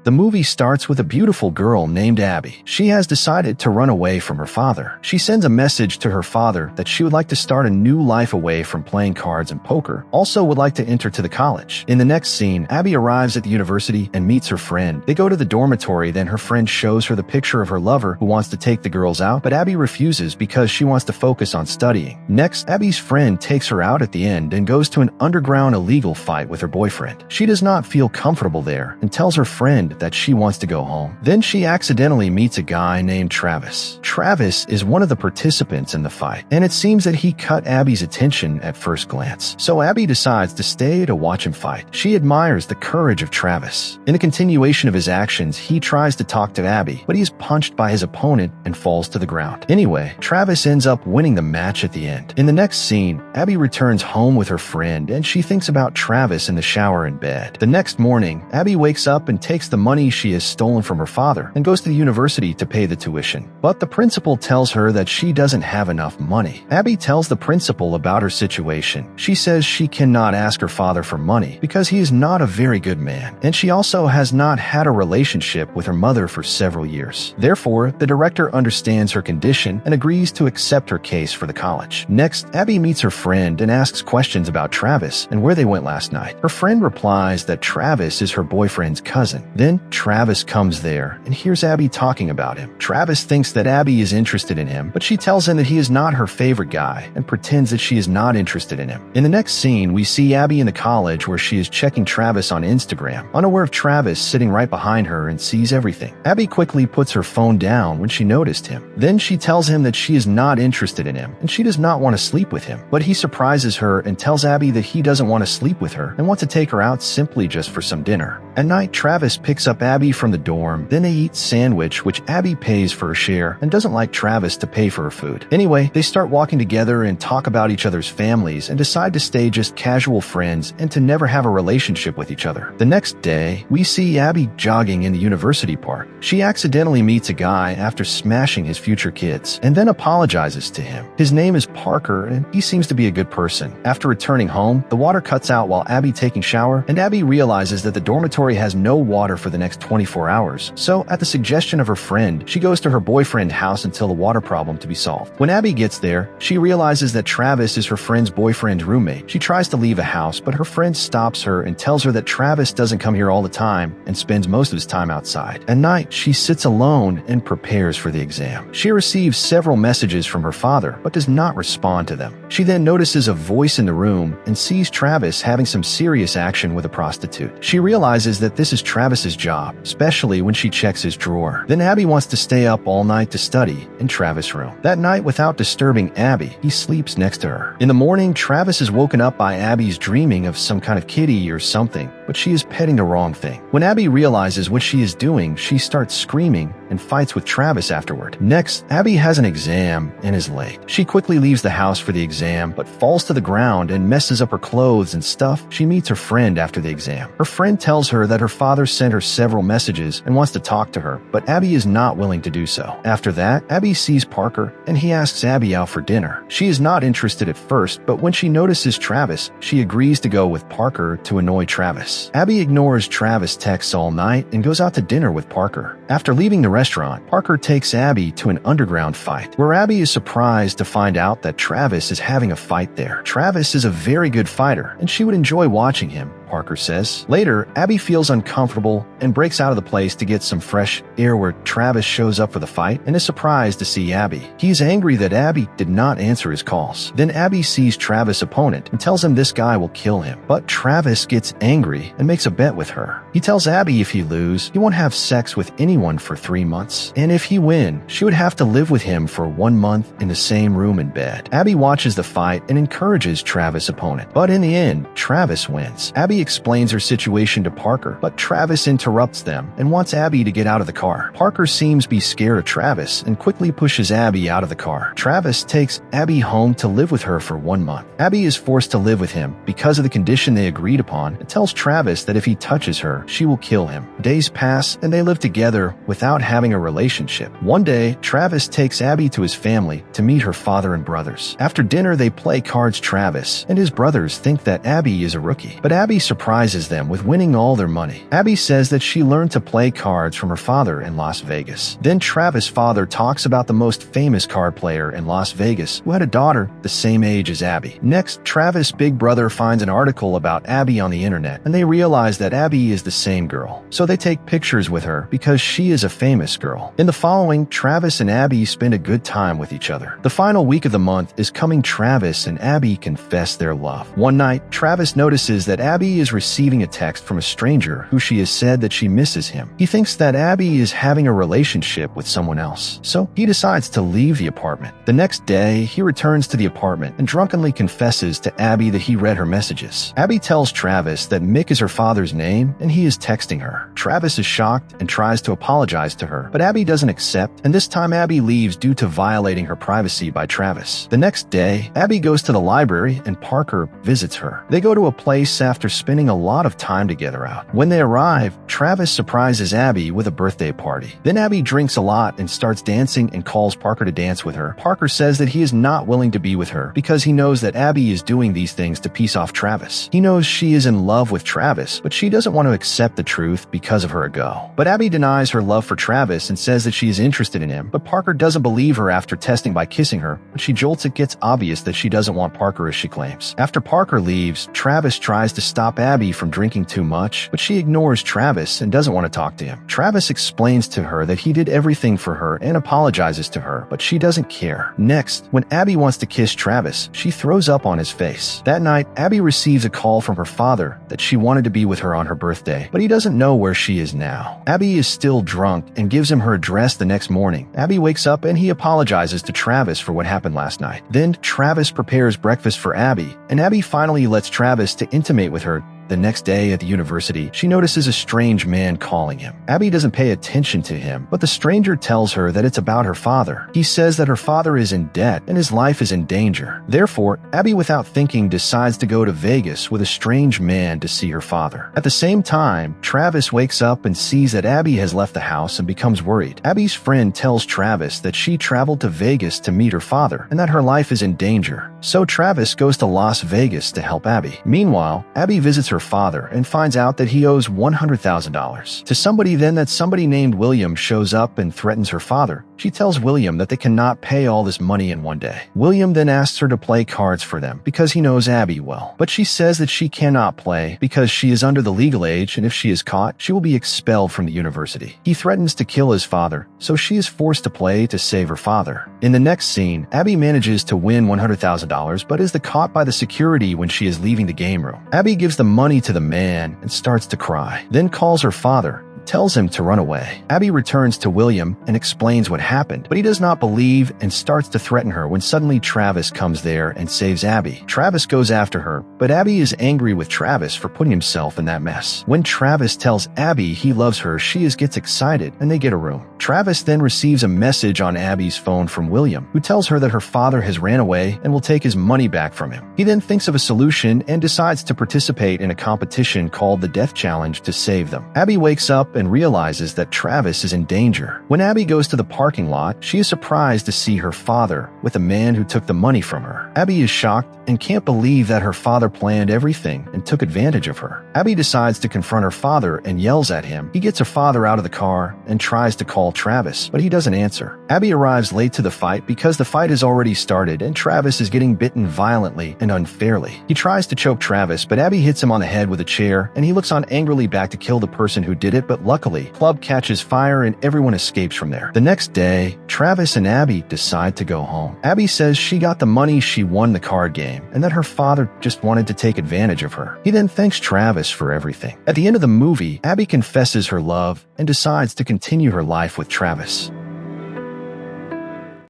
The movie starts with a beautiful girl named Abby. She has decided to run away from her father. She sends a message to her father that she would like to start a new life away from playing cards and poker, also would like to enter to the college. In the next scene, Abby arrives at the university and meets her friend. They go to the dormitory, then her friend shows her the picture of her lover who wants to take the girls out, but Abby refuses because she wants to focus on studying. Next, Abby's friend takes her out at the end and goes to an underground illegal fight with her boyfriend. She does not feel comfortable there and tells her friend that she wants to go home. Then she accidentally meets a guy named Travis. Travis is one of the participants in the fight, and it seems that he cut Abby's attention at first glance. So Abby decides to stay to watch him fight. She admires the courage of Travis. In the continuation of his actions, he tries to talk to Abby, but he is punched by his opponent and falls to the ground. Anyway, Travis ends up winning the match at the end. In the next scene, Abby returns home with her friend and she thinks about Travis in the shower in bed. The next morning, Abby wakes up and takes the money she has stolen from her father and goes to the university to pay the tuition. But the principal tells her that she doesn't have enough money. Abby tells the principal about her situation. She says she cannot ask her father for money because he is not a very good man, and she also has not had a relationship with her mother for several years. Therefore, the director understands her condition and agrees to accept her case for the college. Next, Abby meets her friend and asks questions about Travis and where they went last night. Her friend replies that Travis is her boyfriend's cousin. Then Travis comes there and hears Abby talking about him. Travis thinks that Abby is interested in him, but she tells him that he is not her favorite guy and pretends that she is not interested in him. In the next scene, we see Abby in the college where she is checking Travis on Instagram, unaware of Travis sitting right behind her and sees everything. Abby quickly puts her phone down when she noticed him. Then she tells him that she is not interested in him and she does not want to sleep with him. But he surprises her and tells Abby that he doesn't want to sleep with her and wants to take her out simply just for some dinner. At night, Travis picks up Abby from the dorm, then they eat sandwich, which Abby pays for a share and doesn't like Travis to pay for her food. Anyway, they start walking together and talk about each other's families and decide to stay just casual friends and to never have a relationship with each other. The next day, we see Abby jogging in the university park. She accidentally meets a guy after smashing his future kids and then apologizes to him. His name is Parker and he seems to be a good person. After returning home, the water cuts out while Abby taking shower, and Abby realizes that the dormitory has no water for the next 24 hours. So, at the suggestion of her friend, she goes to her boyfriend's house until the water problem to be solved. When Abby gets there, she realizes that Travis is her friend's boyfriend's roommate. She tries to leave the house, but her friend stops her and tells her that Travis doesn't come here all the time and spends most of his time outside. At night, she sits alone and prepares for the exam. She receives several messages from her father, but does not respond to them. She then notices a voice in the room and sees Travis having some serious action with a prostitute. She realizes that this is Travis's job, especially when she checks his drawer. Then Abby wants to stay up all night to study in Travis' room. That night, without disturbing Abby, he sleeps next to her. In the morning, Travis is woken up by Abby's dreaming of some kind of kitty or something, but she is petting the wrong thing. When Abby realizes what she is doing, she starts screaming and fights with Travis afterward. Next, Abby has an exam and is late. She quickly leaves the house for the exam, but falls to the ground and messes up her clothes and stuff. She meets her friend after the exam. Her friend tells her that her father sent her several messages and wants to talk to her, but Abby is not willing to do so. After that, Abby sees Parker and he asks Abby out for dinner. She is not interested at first, but when she notices Travis, she agrees to go with Parker to annoy Travis. Abby ignores Travis' texts all night and goes out to dinner with Parker. After leaving the restaurant, Parker takes Abby to an underground fight, where Abby is surprised to find out that Travis is having a fight there. Travis is a very good fighter, and she would enjoy watching him, Parker says. Later, Abby feels uncomfortable and breaks out of the place to get some fresh air where Travis shows up for the fight and is surprised to see Abby. He is angry that Abby did not answer his calls. Then Abby sees Travis' opponent and tells him this guy will kill him. But Travis gets angry and makes a bet with her. He tells Abby if he loses, he won't have sex with anyone for 3 months. And if he wins, she would have to live with him for 1 month in the same room and bed. Abby watches the fight and encourages Travis' opponent. But in the end, Travis wins. Abby explains her situation to Parker, but Travis interrupts them and wants Abby to get out of the car. Parker seems to be scared of Travis and quickly pushes Abby out of the car. Travis takes Abby home to live with her for 1 month. Abby is forced to live with him because of the condition they agreed upon and tells Travis that if he touches her, she will kill him. Days pass and they live together without having a relationship. One day, Travis takes Abby to his family to meet her father and brothers. After dinner, they play cards. Travis and his brothers think that Abby is a rookie, but Abby surprises them with winning all their money. Abby says that she learned to play cards from her father in Las Vegas. Then Travis' father talks about the most famous card player in Las Vegas who had a daughter the same age as Abby. Next, Travis' big brother finds an article about Abby on the internet, and they realize that Abby is the same girl. So they take pictures with her because she is a famous girl. In the following, Travis and Abby spend a good time with each other. The final week of the month is coming. Travis and Abby confess their love. One night, Travis notices that Abby is receiving a text from a stranger who she has said that she misses him. He thinks that Abby is having a relationship with someone else, so he decides to leave the apartment. The next day, he returns to the apartment and drunkenly confesses to Abby that he read her messages. Abby tells Travis that Mick is her father's name and he is texting her. Travis is shocked and tries to apologize to her, but Abby doesn't accept, and this time Abby leaves due to violating her privacy by Travis. The next day, Abby goes to the library and Parker visits her. They go to a place after spending a lot of time together out. When they arrive, Travis surprises Abby with a birthday party. Then Abby drinks a lot and starts dancing and calls Parker to dance with her. Parker says that he is not willing to be with her because he knows that Abby is doing these things to piss off Travis. He knows she is in love with Travis, but she doesn't want to accept the truth because of her ego. But Abby denies her love for Travis and says that she is interested in him, but Parker doesn't believe her after testing by kissing her. When she jolts, it gets obvious that she doesn't want Parker as she claims. After Parker leaves, Travis tries to stop Abby from drinking too much, but she ignores Travis and doesn't want to talk to him. Travis explains to her that he did everything for her and apologizes to her, but she doesn't care. Next, when Abby wants to kiss Travis, she throws up on his face. That night, Abby receives a call from her father that she wanted to be with her on her birthday, but he doesn't know where she is now. Abby is still drunk and gives him her address the next morning. Abby wakes up and he apologizes to Travis for what happened last night. Then Travis prepares breakfast for Abby, and Abby finally lets Travis to intimate with her. The next day at the university, she notices a strange man calling him. Abby doesn't pay attention to him, but the stranger tells her that it's about her father. He says that her father is in debt and his life is in danger. Therefore, Abby, without thinking, decides to go to Vegas with a strange man to see her father. At the same time, Travis wakes up and sees that Abby has left the house and becomes worried. Abby's friend tells Travis that she traveled to Vegas to meet her father and that her life is in danger. So Travis goes to Las Vegas to help Abby. Meanwhile, Abby visits her father and finds out that he owes $100,000 to somebody. Then that somebody named William shows up and threatens her father. She tells William that they cannot pay all this money in one day. William then asks her to play cards for them because he knows Abby well, but she says that she cannot play because she is under the legal age, and if she is caught, she will be expelled from the university. He threatens to kill his father, so she is forced to play to save her father. In the next scene, Abby manages to win $100,000 but is caught by the security when she is leaving the game room. Abby gives the money to the man and starts to cry, then calls her father, tells him to run away. Abby returns to William and explains what happened, but he does not believe and starts to threaten her when suddenly Travis comes there and saves Abby. Travis goes after her, but Abby is angry with Travis for putting himself in that mess. When Travis tells Abby he loves her, she gets excited and they get a room. Travis then receives a message on Abby's phone from William, who tells her that her father has ran away and will take his money back from him. He then thinks of a solution and decides to participate in a competition called the Death Challenge to save them. Abby wakes up and realizes that Travis is in danger. When Abby goes to the parking lot, she is surprised to see her father with a man who took the money from her. Abby is shocked and can't believe that her father planned everything and took advantage of her. Abby decides to confront her father and yells at him. He gets her father out of the car and tries to call Travis, but he doesn't answer. Abby arrives late to the fight because the fight has already started and Travis is getting bitten violently and unfairly. He tries to choke Travis, but Abby hits him on the head with a chair and he looks on angrily back to kill the person who did it, but luckily, club catches fire and everyone escapes from there. The next day, Travis and Abby decide to go home. Abby says she got the money she won the card game and that her father just wanted to take advantage of her. He then thanks Travis for everything. At the end of the movie, Abby confesses her love and decides to continue her life with Travis.